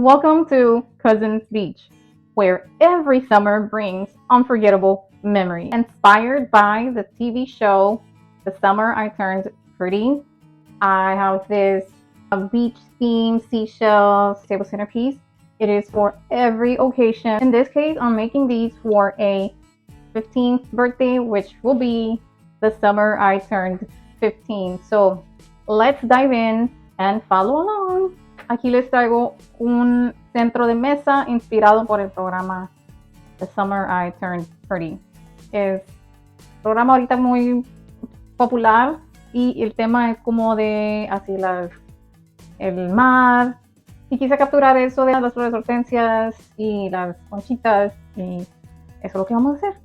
Welcome to Cousins Beach, where every summer brings unforgettable memories. Inspired by the TV show The Summer I Turned Pretty, I have this beach theme seashells table centerpiece. It is for every occasion. In this case, I'm making these for a 15th birthday, which will be the summer I turned 15. So let's dive in and follow along. Aquí les traigo un centro de mesa inspirado por el programa The Summer I Turned Pretty. Es un programa ahorita muy popular y el tema es como de así el mar. Y quise capturar eso de las flores hortensias y las conchitas y eso es lo que vamos a hacer.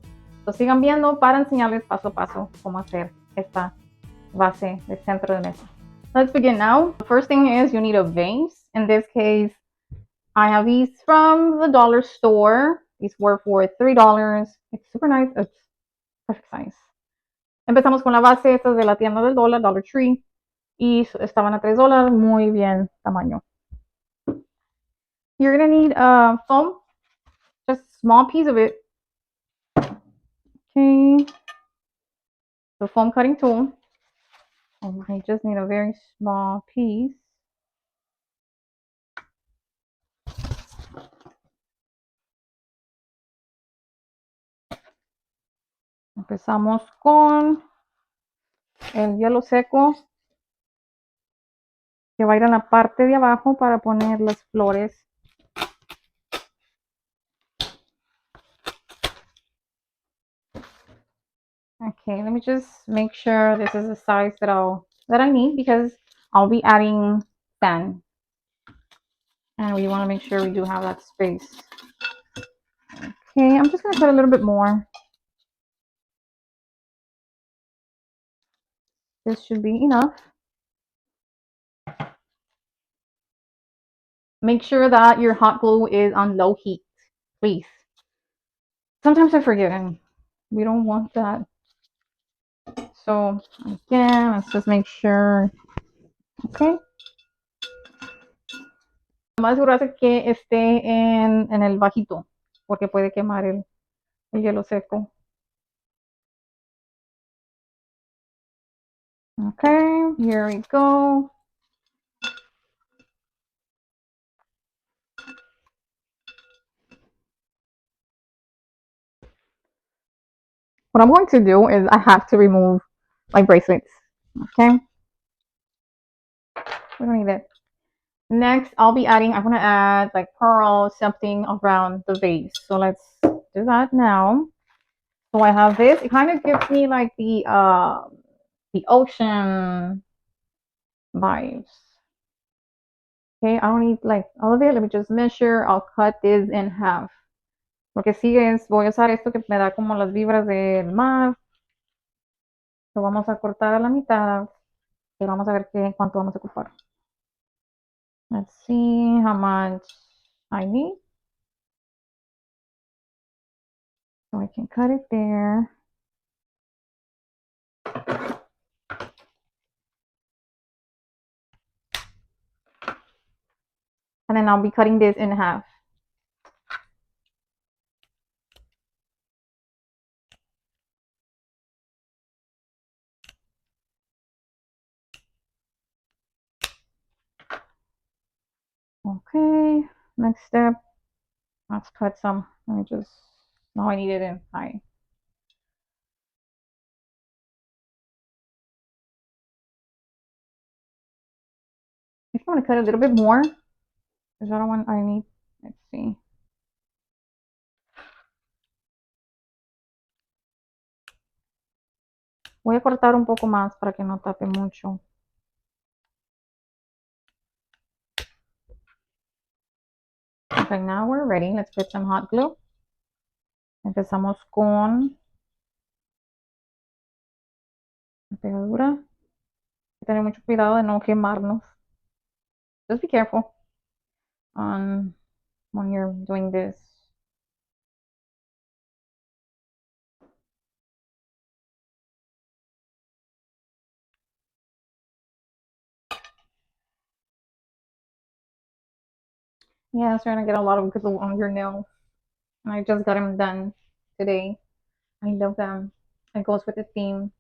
Lo sigan viendo para enseñarles paso a paso cómo hacer esta base de centro de mesa. Let's begin now. The first thing is you need a vase. In this case, I have these from the dollar store. These were for $3. It's super nice. It's perfect size. Empezamos con la base. Esta es de la tienda del dólar, Dollar Tree. Y estaban a $3. Muy bien tamaño. You're going to need foam. Just a small piece of it. Okay. The foam cutting tool. And I just need a very small piece. Empezamos con el hielo seco que va a ir en la parte de abajo para poner las flores. Okay, let me just make sure this is the size that I need because I'll be adding sand. And we want to make sure we do have that space. Okay, I'm just going to put a little bit more. This should be enough. Make sure that your hot glue is on low heat, please. Sometimes I forget and we don't want that. So again, let's just make sure. Okay. Lo más seguro es que esté en el bajito, porque puede quemar el hielo seco. Okay, here we go. What I'm going to do is I have to remove my bracelets. Okay. We don't need it. Next, I'm going to add like pearls, something around the vase. So let's do that now. So I have this. It kind of gives me like the ocean vibes. Okay, I don't need like all of it. Let me just measure. I'll cut this in half. Lo que sigue es, voy a usar esto que me da como las vibras del mar. Lo vamos a cortar a la mitad. Y vamos a ver cuánto vamos a ocupar. Let's see how much I need. So I can cut it there. And then I'll be cutting this in half. Okay, next step. Let's cut some. Now I need it in high. I think I'm gonna cut a little bit more. Because I don't want, I need, let's see. Voy a cortar un poco más para que no tape mucho. Okay, now we're ready. Let's put some hot glue. Empezamos con la pegadura. Hay que tener mucho cuidado de no quemarnos. Just be careful when you're doing this. Yeah, it's trying to get a lot of glue on your nails. And I just got them done today. I love them. It goes with the theme.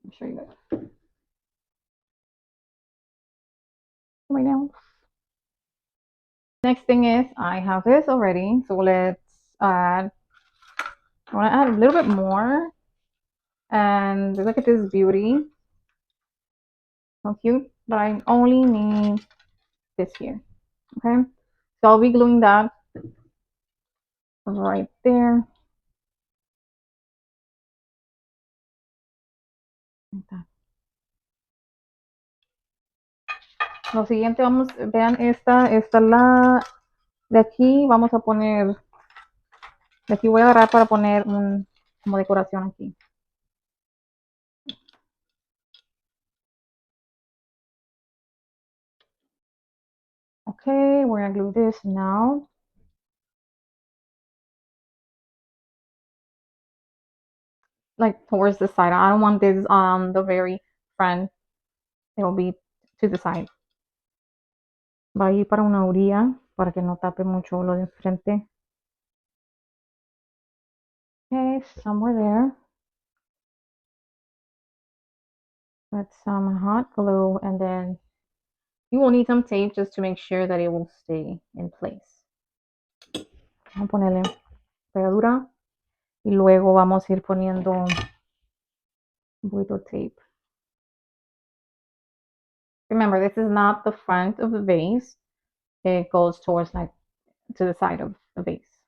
I'll show you guys my nails. Next thing is I have this already. So let's add, I want to add a little bit more. And look at this beauty. So cute. But I only need this here. Okay. So I'll be gluing that right there. Like that. Lo siguiente, vamos, vean esta la de aquí, vamos a poner, de aquí voy a agarrar para poner como decoración aquí. Okay, we're gonna glue this now. Like towards the side. I don't want this on the very front. It will be to the side. Va a ir para una orilla para que no tape mucho lo de enfrente. Okay, somewhere there. That's some hot glue, and then you will need some tape just to make sure that it will stay in place. Vamos a ponerle pegadura y luego vamos a ir poniendo un poquito de tape. Remember, this is not the front of the vase. It goes towards like to the side of the vase.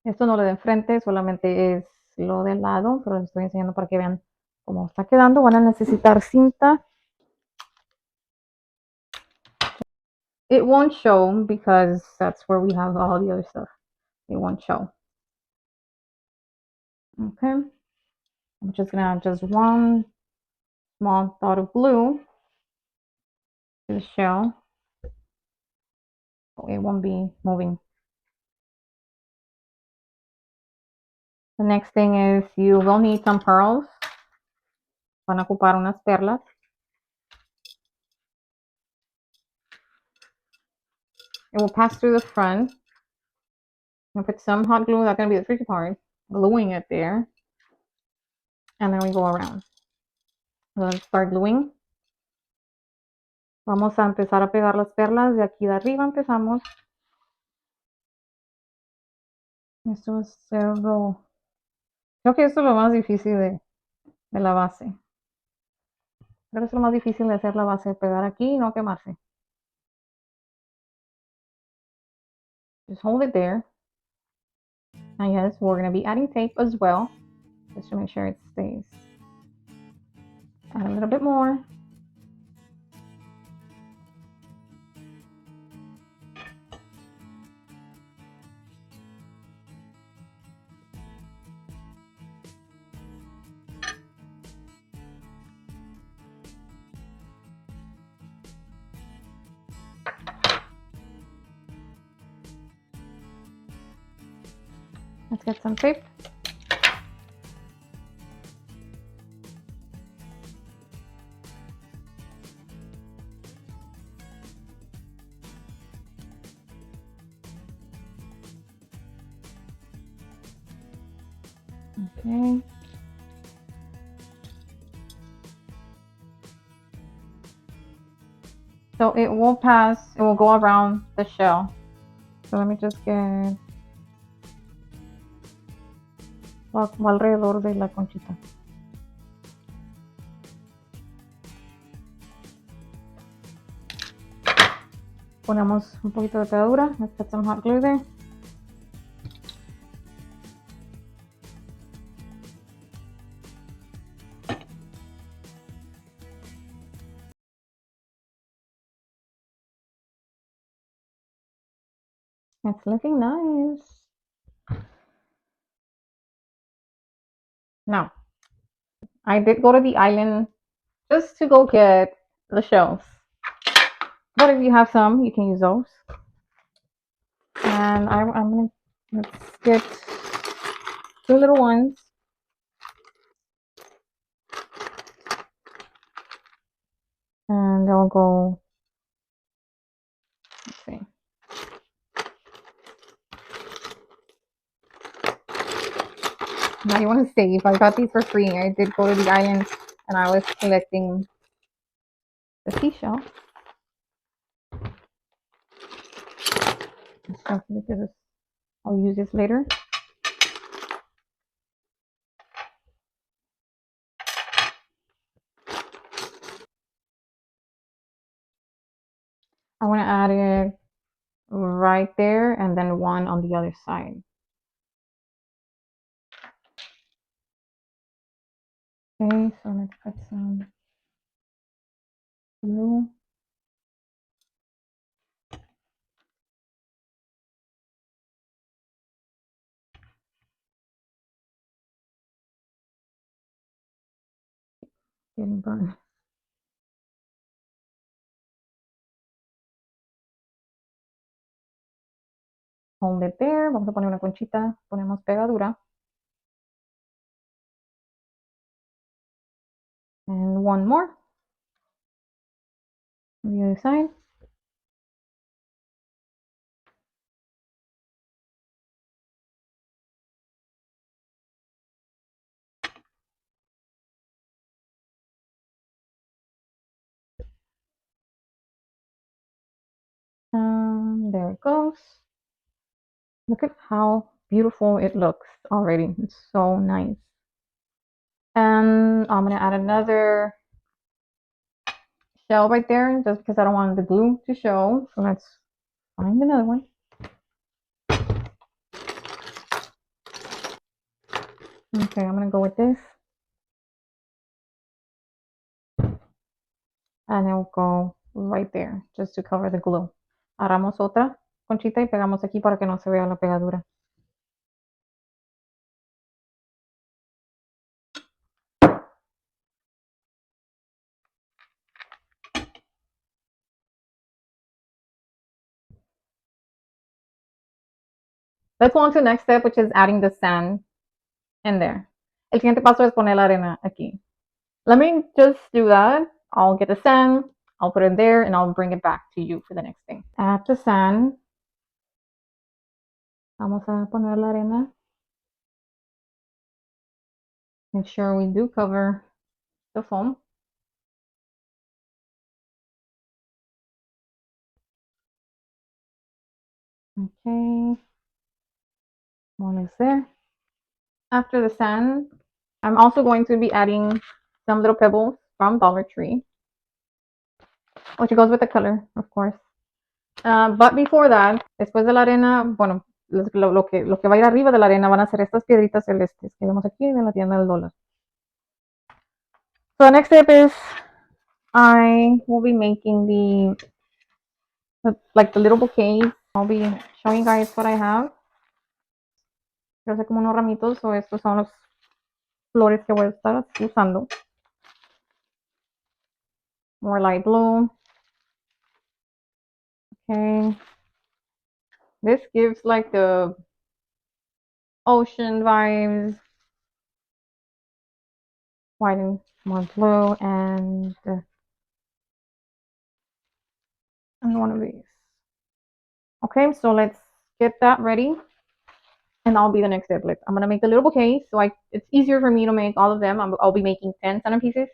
Esto no lo de enfrente, solamente es lo del lado, pero les estoy enseñando para que vean cómo está quedando. Van a necesitar cinta. It won't show because that's where we have all the other stuff. It won't show. Okay. I'm just gonna add just one small dot of glue to the shell. So it won't be moving. The next thing is you will need some pearls. Van a ocupar unas perlas. It will pass through the front. I'm gonna put some hot glue. That's gonna be the tricky part. Gluing it there. And then we go around. Let's start gluing. Vamos a empezar a pegar las perlas. De aquí de arriba empezamos. Esto es cerro. Creo que esto es lo más difícil de la base. Creo que es lo más difícil de hacer la base. Pegar aquí y no quemarse. Just hold it there. And yes, we're going to be adding tape as well. Just to make sure it stays. Add a little bit more. Let's get some tape. Okay. So it will pass, it will go around the shell. So let me just get alrededor de la conchita. Ponemos un poquito de pegadura. Let's put some hot glue there. It's looking nice. Now, I did go to the island just to go get the shells. But if you have some, you can use those. And I'm gonna, let's get two little ones. And they'll go Now you want to save. I got these for free. I did go to the island and I was collecting the seashell. Because I'll use this later. I want to add it right there and then one on the other side. Okay, so let's put some glue. Getting burned. Hold it there. Vamos a poner una conchita. Ponemos pegadura. And one more on the other side. There it goes. Look at how beautiful it looks already. It's so nice. And I'm gonna add another shell right there just because I don't want the glue to show. So let's find another one. Okay, I'm gonna go with this. And it'll go right there just to cover the glue. Agarramos otra conchita y pegamos aquí para que no se vea la pegadura. Let's go on to the next step, which is adding the sand in there. El siguiente paso es poner la arena aquí. Let me just do that. I'll get the sand, I'll put it there, and I'll bring it back to you for the next thing. Add the sand. Vamos a poner la arena. Make sure we do cover the foam. Okay. One is there. After the sand, I'm also going to be adding some little pebbles from Dollar Tree, which goes with the color, of course. But before that, después de la arena, bueno, lo que va a ir arriba de la arena van a ser estas piedritas celestes que vemos aquí en la tienda del dólar. So the next step is I will be making like the little bouquets. I'll be showing you guys what I have. Quiero hacer como unos ramitos, o estos son los flores que voy a estar usando. More light blue. Okay. This gives like the ocean vibes. White and more blue and one of these. Okay, so let's get that ready. And that'll be the next step. I'm gonna make the little bouquet, so it's easier for me to make all of them. I'll be making 10 centerpieces,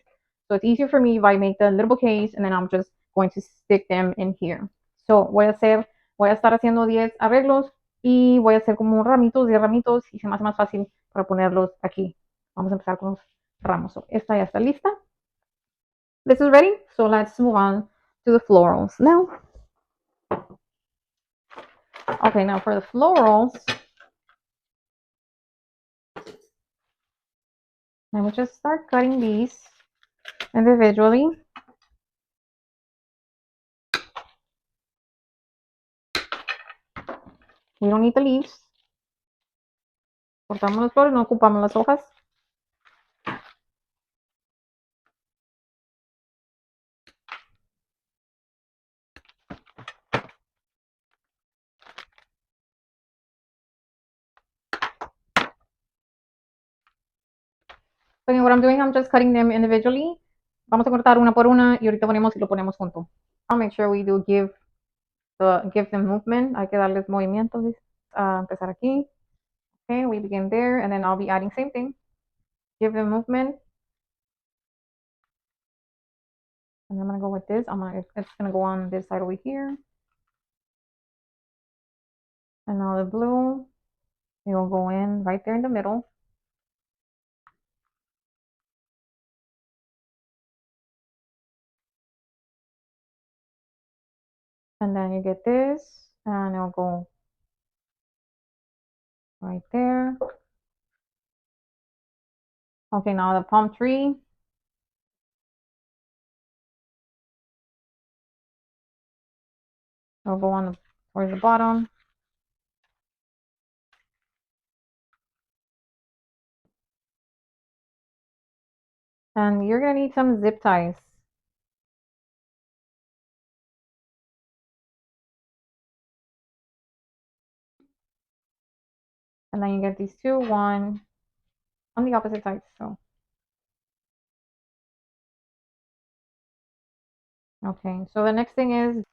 so it's easier for me if I make the little bouquets, and then I'm just going to stick them in here. So voy a estar haciendo 10 arreglos y voy a hacer como ramitos, 10 ramitos, y se me hace más fácil para ponerlos aquí. Vamos a empezar con los ramos. So esta ya está lista. This is ready, so let's move on to the florals now. Okay, now for the florals, I will just start cutting these individually. We don't need the leaves. Cortamos las flores, no ocupamos las hojas. Okay, what I'm doing, I'm just cutting them individually. Vamos a cortar una por una y ahorita ponemos y lo ponemos junto. I'll make sure we do give them movement. Hay que darles movimientos. Empezar aquí. Okay, we begin there, and then I'll be adding same thing. Give them movement. And I'm gonna go with this. It's gonna go on this side over here. And now the blue, it will go in right there in the middle. And then you get this, and it'll go right there. Okay, now the palm tree. It'll go on towards the bottom. And you're gonna need some zip ties. And then you get these two, one on the opposite side. So, okay, so the next thing is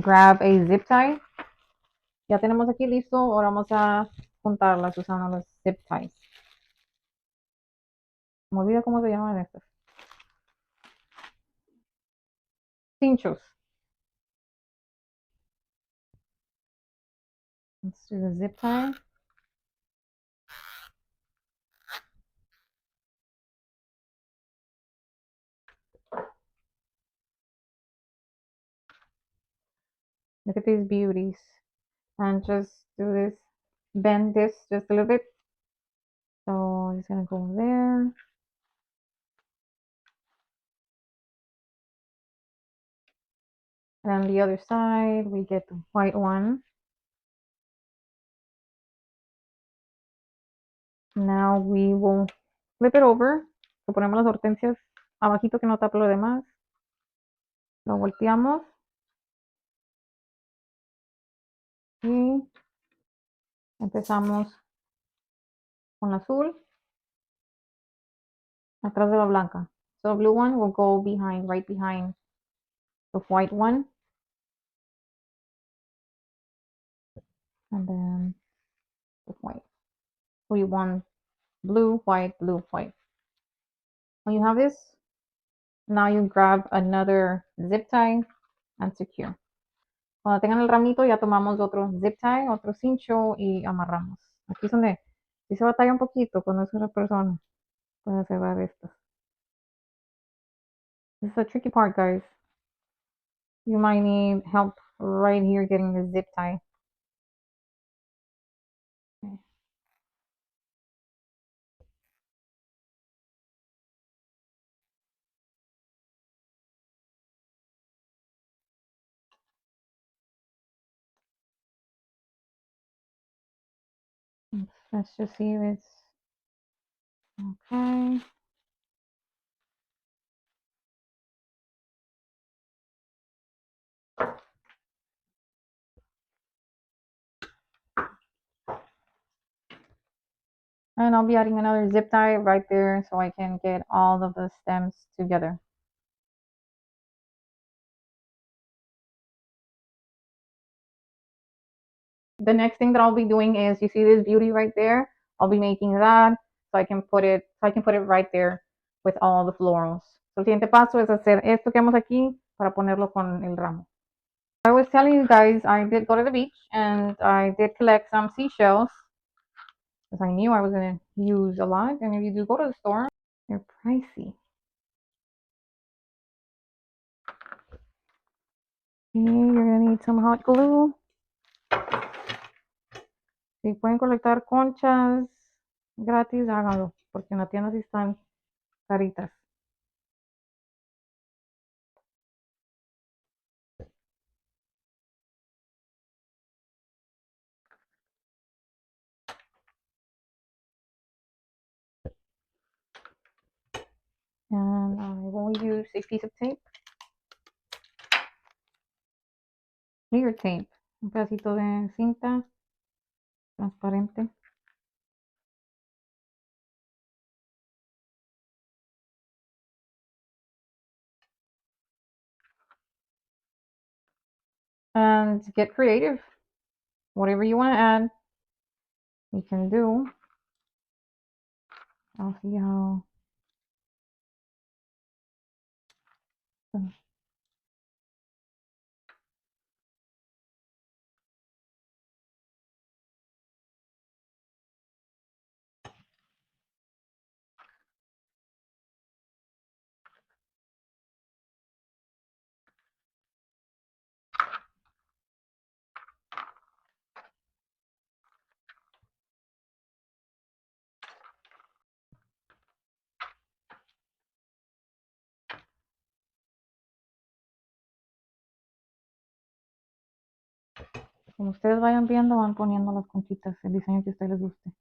grab a zip tie. Ya tenemos aquí listo, ahora vamos a juntarlas usando los zip ties. Me olvido cómo se llaman estos. Cinchos. Let's do the zip tie. Look at these beauties. And just do this, bend this just a little bit. So it's gonna go there. And on the other side, we get the white one. Now we will flip it over. Le ponemos las hortensias abajito que no tape lo demás. Lo volteamos. Y empezamos con la azul atrás de la blanca. So blue one will go behind, right behind the white one. And then the white. So you want blue, white, blue, white. When you have this, now you grab another zip tie and secure. Cuando tengan el ramito, ya tomamos otro zip tie, otro cincho y amarramos. Aquí es donde si se batalla un poquito cuando es una persona para cerrar estas. This is a tricky part, guys. You might need help right here getting the zip tie. Okay. Let's just see if it's okay. And I'll be adding another zip tie right there so I can get all of the stems together. The next thing that I'll be doing is, you see this beauty right there? I'll be making that so I can put it right there with all the florals. So el siguiente paso es hacer esto que vemos aquí para ponerlo con el ramo. I was telling you guys, I did go to the beach and I did collect some seashells because I knew I was going to use a lot. And if you do go to the store, they're pricey. Okay, you're going to need some hot glue. Si pueden colectar conchas gratis, háganlo, porque en la tienda sí están caritas. And I will use a piece of tape, clear tape, un pedacito de cinta transparente. And get creative, whatever you want to add. we can do. I'll see how. Como ustedes vayan viendo, van poniendo las conchitas, el diseño que a ustedes les guste.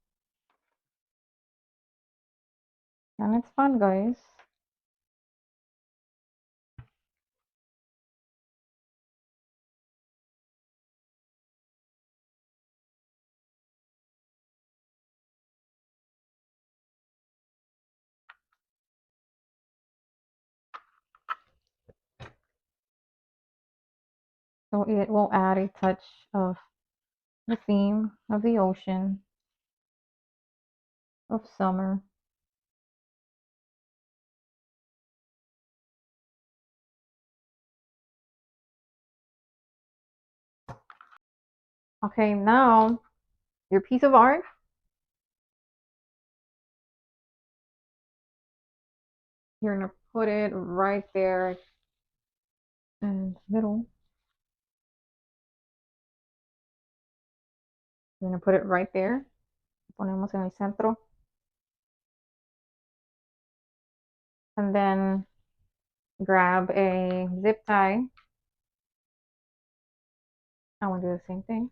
And it's fun, guys. So it will add a touch of the theme of the ocean, of summer. Okay, now your piece of art. You're gonna put it right there in the middle. You're gonna put it right there. Ponemos en el centro. And then grab a zip tie. I want to do the same thing.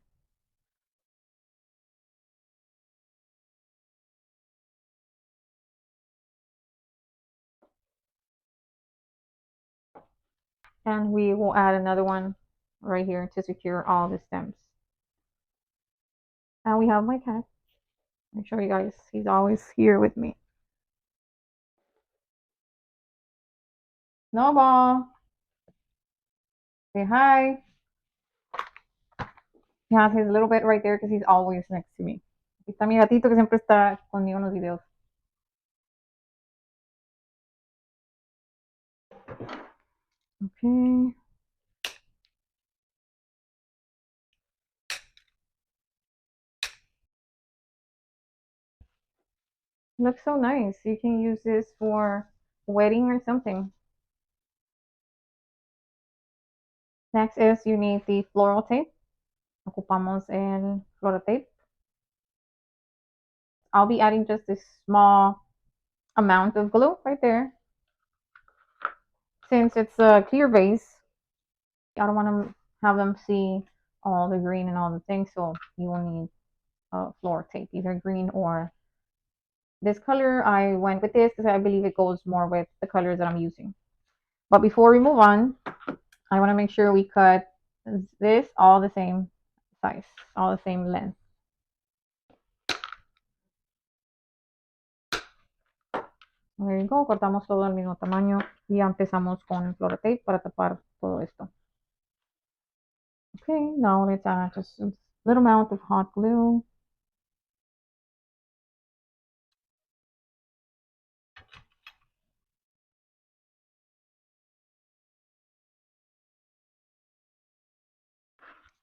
And we will add another one right here to secure all the stems. And we have my cat. I'll show you guys. He's always here with me. Snowball. Say hi. He has his little bed right there because he's always next to me. Aquí está mi gatito que siempre está conmigo en los videos. Okay. Looks so nice. You can use this for wedding or something. Next is you need the floral tape. Ocupamos el floral tape. I'll be adding just a small amount of glue right there. Since it's a clear base, I don't want to have them see all the green and all the things, so you will need floral tape, either green or this color. I went with this because I believe it goes more with the colors that I'm using. But before we move on, I want to make sure we cut this all the same size, all the same length. There you go, cortamos todo al mismo tamaño y ya empezamos con el floral tape para tapar todo esto. Okay, now let's add just a little amount of hot glue.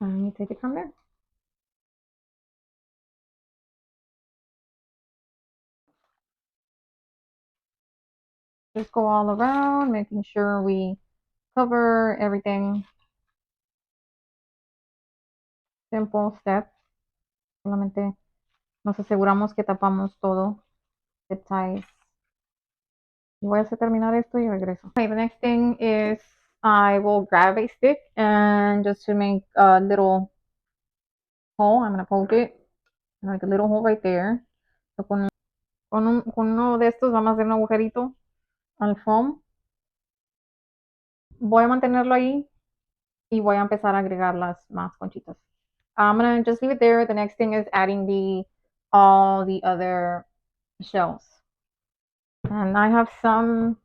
And you take it from there. Just go all around, making sure we cover everything. Simple steps. Solamente nos aseguramos que tapamos todo. Zip ties. Voy a hacer terminar esto y regreso. Okay, the next thing is I will grab a stick and just to make a little hole, I'm going to poke it. Like a little hole right there. So con uno de estos vamos a hacer un agujerito al foam. Voy a mantenerlo ahí y voy a empezar a agregar las más conchitas. I'm gonna just leave it there. The next thing is adding all the other shells. And I have some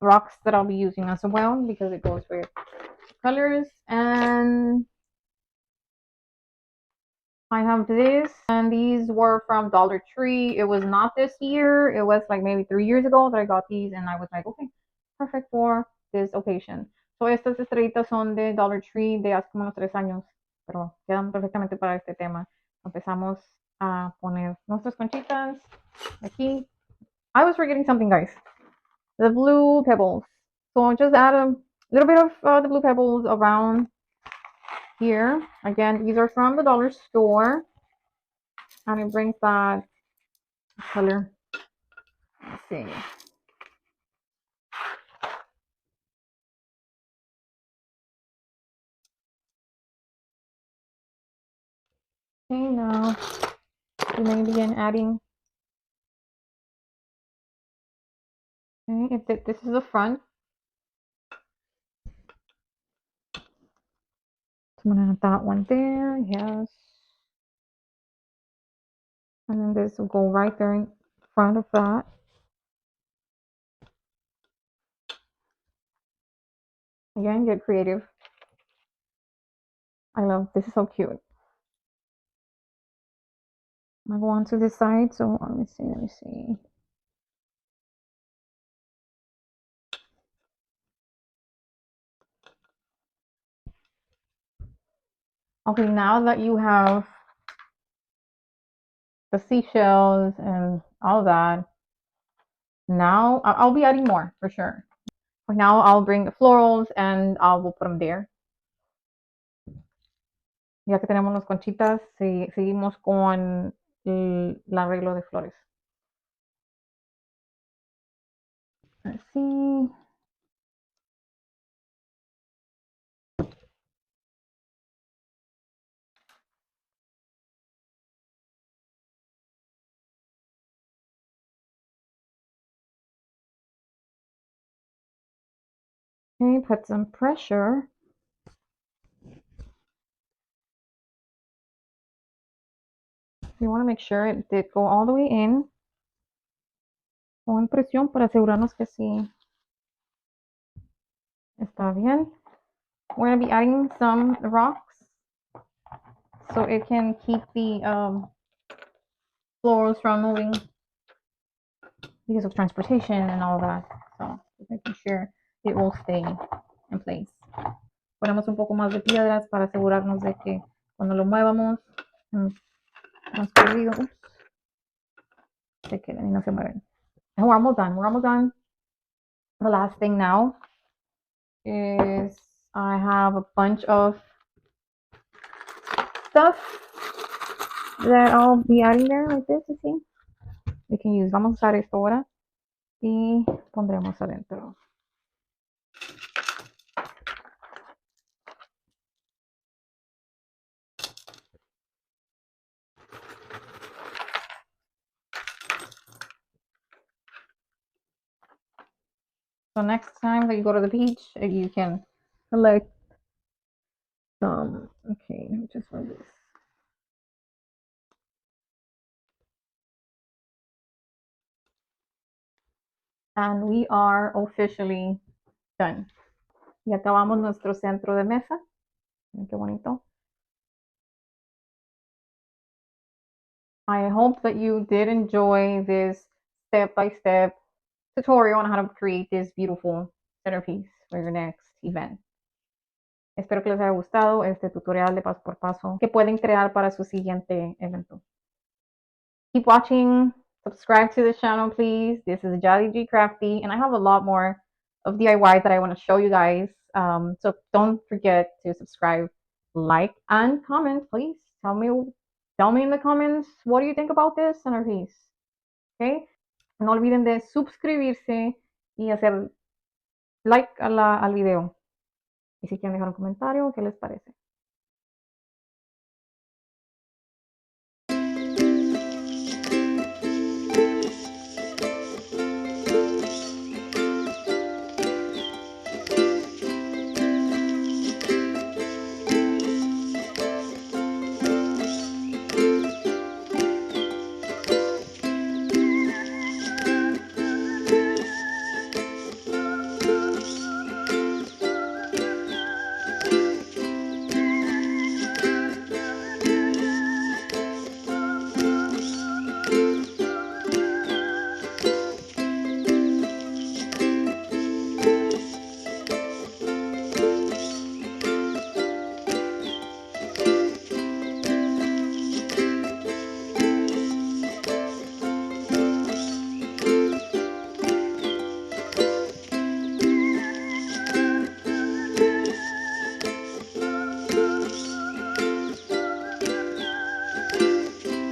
rocks that I'll be using as well because it goes with colors. And I have this, and these were from Dollar Tree. It was not this year. It was like maybe 3 years ago that I got these, and I was like, okay, perfect for this occasion. So estas estrellitas son de Dollar Tree de hace como unos 3 años, pero quedan perfectamente para este tema. Empezamos a poner nuestras conchitas aquí. I was forgetting something, guys. The blue pebbles. So just add a little bit of the blue pebbles around here. Again, these are from the dollar store, and it brings that color. Let's see. Okay, now we may begin adding. Okay, if this is the front, so I'm gonna add that one there. Yes, and then this will go right there in front of that. Again, get creative. I love this. Is so cute. I'm gonna go on to this side. So let me see. Let me see. Okay, now that you have the seashells and all that, now I'll be adding more for sure. Now I'll bring the florals and I will put them there. Ya que tenemos las conchitas, seguimos con el arreglo de flores. Let's see. Okay, put some pressure. You want to make sure it did go all the way in. Pon presión para asegurarnos que sí está bien. We're going to be adding some rocks so it can keep the florals from moving because of transportation and all that. So just making sure it will stay in place. Ponemos un poco más de piedras para asegurarnos de que cuando lo muevamos más corrido, se queden y no se mueven. And we're almost done. We're almost done. The last thing now is I have a bunch of stuff that I'll be adding there like this, you see. We can use, vamos a usar esto ahora y pondremos adentro. So next time that you go to the beach, you can collect some. Okay, just for this. And we are officially done. Y acabamos nuestro centro de mesa. Miren qué bonito. I hope that you did enjoy this step-by-step tutorial on how to create this beautiful centerpiece for your next event. Espero que les haya gustado este tutorial de paso por paso que pueden crear para su siguiente evento. Keep watching. Subscribe to the channel, please. This is Jolly G Crafty, and I have a lot more of DIYs that I want to show you guys. So don't forget to subscribe, like, and comment, please. Tell me in the comments what do you think about this centerpiece. Okay? No olviden de suscribirse y hacer like al video. Y si quieren dejar un comentario, ¿qué les parece?